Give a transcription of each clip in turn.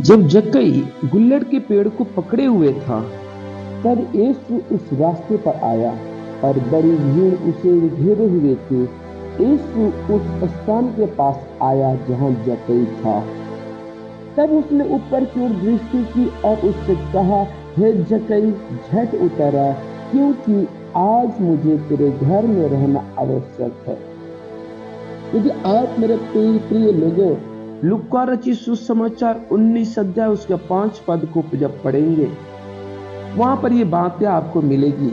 जब जक्कई गुल्लड़ के पेड़ को पकड़े हुए था, तब यीशु उस रास्ते पर आया और बड़ी भीड़ उसे घेरे हुए थे। यीशु उस स्थान के पास आया जहां जक्कई था। तब उसने ऊपर की ओर दृष्टि की और उससे कहा, हे जक्कई, झट उतर आ, क्योंकि आज मुझे तेरे घर में रहना आवश्यक है। यदि आप मेरे प्रिय लोगों लूका रचित सुसमाचार 19 अध्याय उसके 5 पद को जब पढ़ेंगे, वहां पर ये बातें आपको मिलेगी।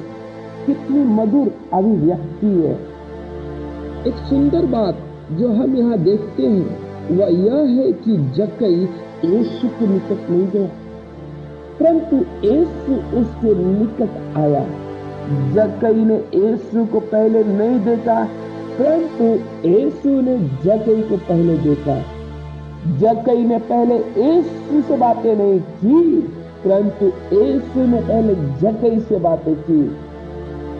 कितनी मधुर अभिव्यक्ति है। एक सुंदर बात जो हम यहाँ देखते हैं वह यह है कि जक्कई यीशु के निकट नहीं गया, परंतु यीशु उसके निकट आया। जक्कई ने यीशु को पहले नहीं देखा, परंतु यीशु ने जक्कई को पहले देखा। जक्कई ने पहले यीशु से बातें नहीं की, परंतु यीशु ने पहले जक्कई से बातें की।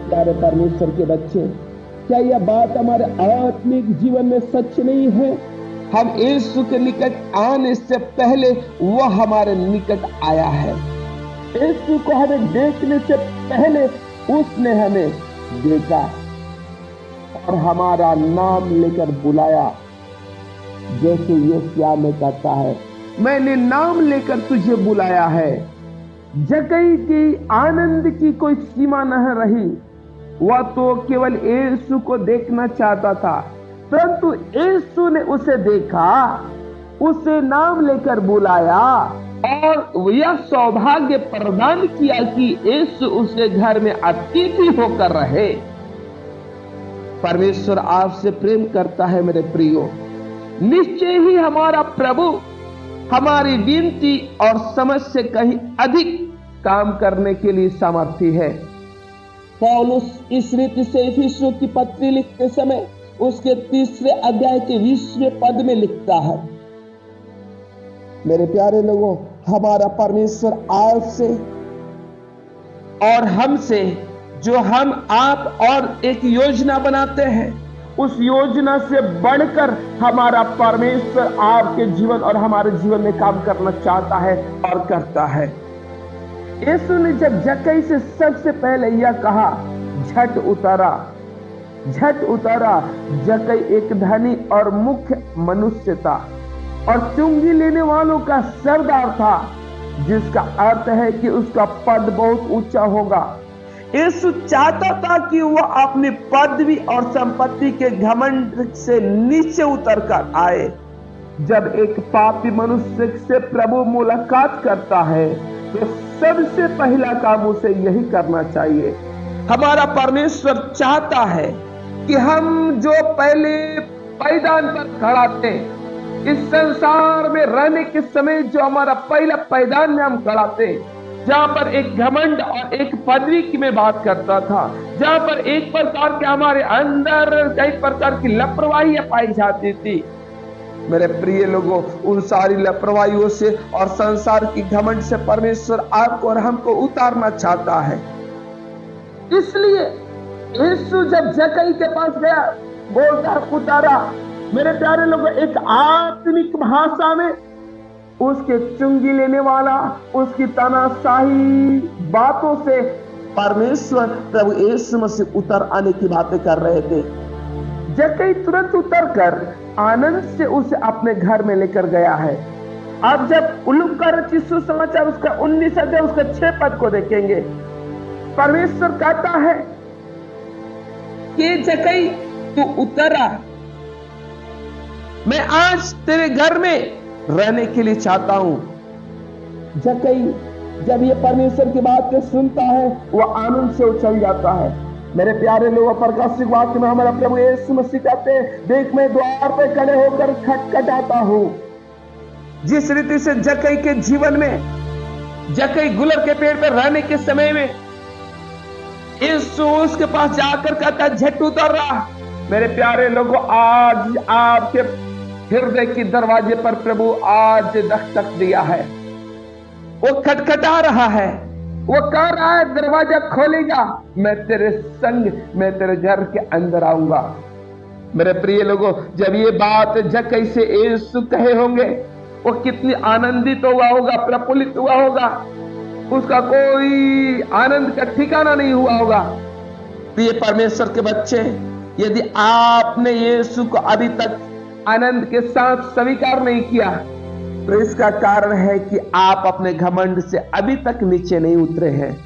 प्यारे परमेश्वर के बच्चे, क्या यह बात हमारे आत्मिक जीवन में सच नहीं है? हम यीशु के निकट आने से पहले वह हमारे निकट आया है। यीशु को हमें देखने से पहले उसने हमें देखा और हमारा नाम लेकर बुलाया। जैसे यशायाह में कहता है, मैंने नाम लेकर तुझे बुलाया है। जक्कई की आनंद की कोई सीमा नहीं रही। वह तो केवल यीशु को देखना चाहता था, परंतु यीशु ने उसे देखा, उसे नाम लेकर बुलाया और यह सौभाग्य प्रदान किया कि यीशु उसके घर में अतिथि होकर रहे। परमेश्वर आपसे प्रेम करता है मेरे प्रियो। निश्चय ही हमारा प्रभु हमारी विनती और समझ से कहीं अधिक काम करने के लिए सामर्थी है। पौलुस इस रीति से इफिसियों की पत्री लिखते समय उसके 3 अध्याय के 20वें पद में लिखता है, मेरे प्यारे लोगों, हमारा परमेश्वर आपसे और हमसे जो हम आप और एक योजना बनाते हैं, उस योजना से बढ़कर हमारा परमेश्वर आपके जीवन और हमारे जीवन में काम करना चाहता है और करता है। यीशु ने जब जक्कई से सबसे पहले यह कहा, झट उतारा, झट उतारा। जक्कई एक धनी और मुख्य मनुष्य था और चुंगी लेने वालों का सरदार था, जिसका अर्थ है कि उसका पद बहुत ऊंचा होगा। यीशु चाहता था कि वह अपनी पदवी और संपत्ति के घमंड से नीचे उतर कर आए। जब एक पापी मनुष्य से प्रभु मुलाकात करता है तो सबसे पहला काम उसे यही करना चाहिए। हमारा परमेश्वर चाहता है कि हम जो पहले पायदान पर खड़ा थे, इस संसार में रहने के समय जो हमारा पहला पायदान में हम खड़ा थे, जहां पर एक घमंड और एक पदवी की मैं बात करता था, जहां पर एक प्रकार के हमारे अंदर कई प्रकार की लापरवाही पाई जाती थी। मेरे प्रिय लोगों, उन सारी लापरवाहियों से और संसार की घमंड से परमेश्वर आपको और हमको उतारना चाहता है। इसलिए यीशु जब जक्कई के पास गया, बोलता उतारा। मेरे प्यारे लोगों, एक आत्मिक भाषा में उसके चुंगी लेने वाला, उसकी तानाशाही बातों से परमेश्वर प्रभु यीशु मसीह उतर आने की बातें कर रहे थे। जक्कई तुरंत उतरकर आनंद से उसे अपने घर में लेकर गया है। अब जब लूका रचित सुसमाचार उसका 19 अध्याय उसका 6 पद को देखेंगे, परमेश्वर कहता है कि जक्कई तू उतरा, मैं आज तेरे घर में रहने के लिए चाहता हूं। जक्कई जब ये परमेश्वर की बात को सुनता है, वह आनंद से उछल जाता है। मेरे प्यारे लोगों, प्रकाशिक वाक्य में हमारा प्रभु यीशु मसीह कहते हैं, देख मैं द्वार पे खड़े होकर खटखटाता हूं। जिस रीति से जक्कई के जीवन में, जक्कई गुलर के पेड़ पर रहने के समय में यीशु उसके पास जाकर कहता है, झट उतर रहा। मेरे प्यारे लोगों, आज आपके हृदय की दरवाजे पर प्रभु आज दस्तक दिया है। वो खटखटा रहा है, वो कह रहा है दरवाजा खोलेगा, मैं तेरे संग, मैं तेरे घर के अंदर आऊंगा। मेरे प्रिय लोगों, जब ये बात जक्कई से यीशु कहे होंगे, वो कितनी आनंदित हुआ होगा, प्रफुल्लित हुआ होगा, उसका कोई आनंद का ठिकाना नहीं हुआ होगा। प्रिय परमेश्वर के बच्चे, यदि आपने यीशु को अभी तक आनंद के साथ स्वीकार नहीं किया, तो इसका कारण है कि आप अपने घमंड से अभी तक नीचे नहीं उतरे हैं।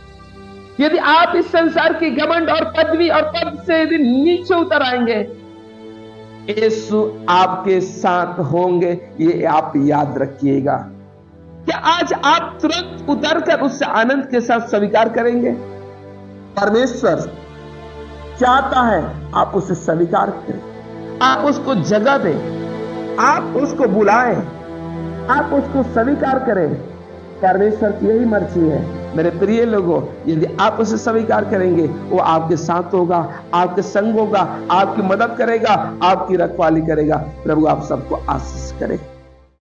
यदि आप इस संसार की घमंड और पदवी और पद से यदि नीचे उतर आएंगे, यीशु आपके साथ होंगे, ये आप याद रखिएगा। क्या आज आप तुरंत उतरकर उससे आनंद के साथ स्वीकार करेंगे? परमेश्वर चाहता है आप उसे स्वीकार करें, आप उसको जगह दें, आप उसको बुलाएं, आप उसको स्वीकार करें। परमेश्वर की यही मर्जी है। मेरे प्रिय लोगों, यदि आप उसे स्वीकार करेंगे, वो आपके साथ होगा, आपके संग होगा, आपकी मदद करेगा, आपकी रखवाली करेगा। प्रभु आप सबको आशीष करे।